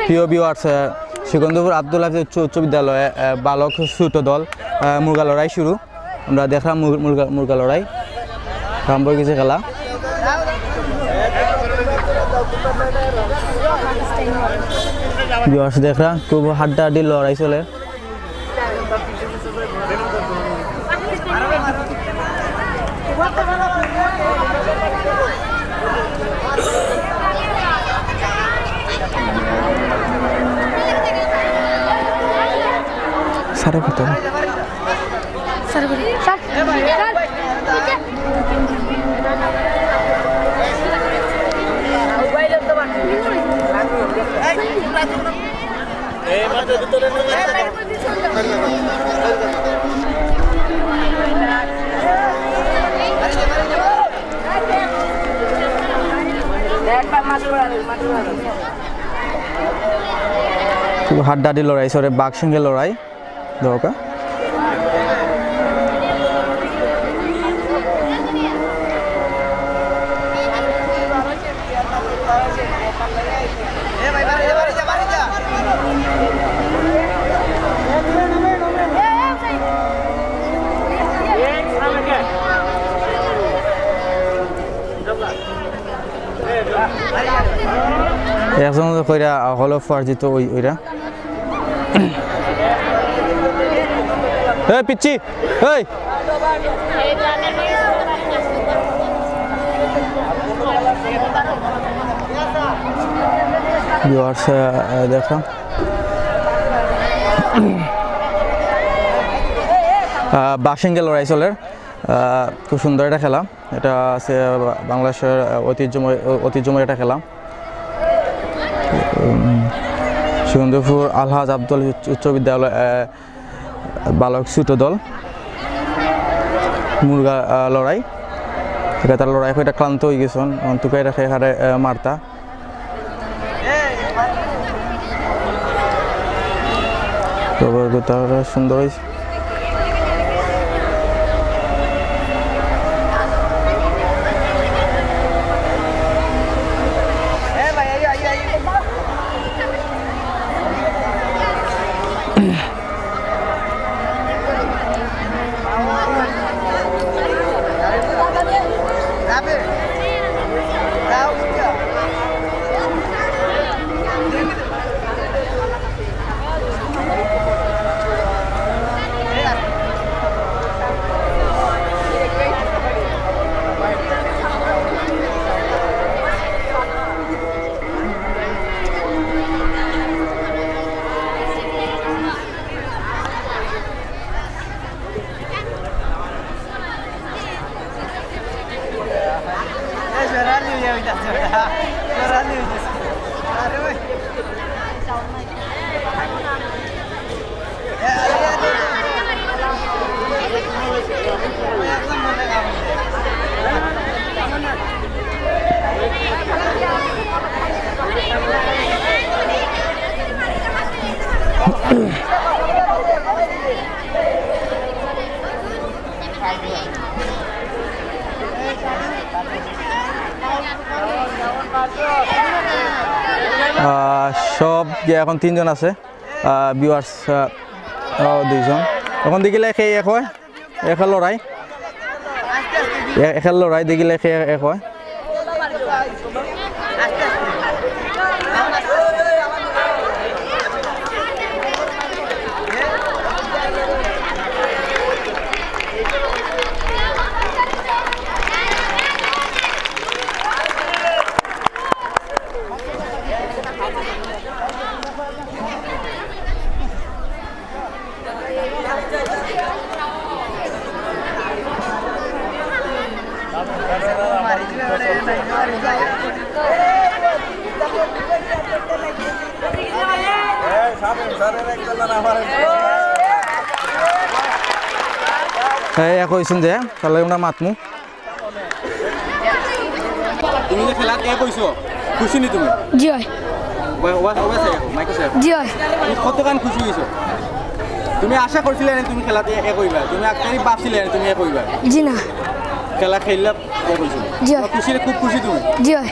প্রিয় ভিউয়ার্স, সিকন্দপুর আব্দুল হাফিজ উচ্চ বিদ্যালয়ে বালক ছোট দল মুরগা লড়াই শুরু। আমরা দেখলাম মুরগা লড়াই আরম্ভ হয়ে গেছে খেলা। ভিউয়ার্স দেখলাম খুব হাড্ডাহাড্ডি লড়াই চলে। সারে কত সারে বলি সব মোবাইল তো বাকি এই মাঝে ভিতরে খুব হাড্ডাহাড্ডি লড়াই সরে বাঘ সঙ্গে লড়াই দরকার। একজন কইরা হলো ফার্জিত ওইরা এই পিচ্ছি এই ভিউয়ার্স দেখো বাক্সিঙ্গে লড়াই চলে। খুব সুন্দর একটা খেলা, এটা আছে বাংলাদেশের ঐতিহ্যময় একটা খেলা। সিকন্দপুর আলহাজ আব্দুল উচ্চ বিদ্যালয় বালক ছোট দল মুরগা লড়াই। তার লড়াই এটা ক্লান্ত হয়ে গেছেন, তুকাই রাখে এখানে মারতা। সুন্দর হয়েছে। সব যে এখন তিনজন আছে ভিউয়ার্স, দুইজন এখন দেখিলে সেই এক হয় এখান লড়াই দেখিলে সেই এক হয়। এক হয়েছেন যে তাহলে আমরা মাতমু। তুমি যে খেলাত এক হইছো, খুশি নি তুমি? জি হয়। জি হয়। কতখান খুশি হইছো? তুমি আশা করছিলে না তুমি খেলাতে এক হইবা? তুমি আগে ভাবছিলে না তুমি এক হইবা? জি না। খেলা খেললা এক হইছো? জি হয়। খুশি, খুব খুশি তুমি? জি হয়।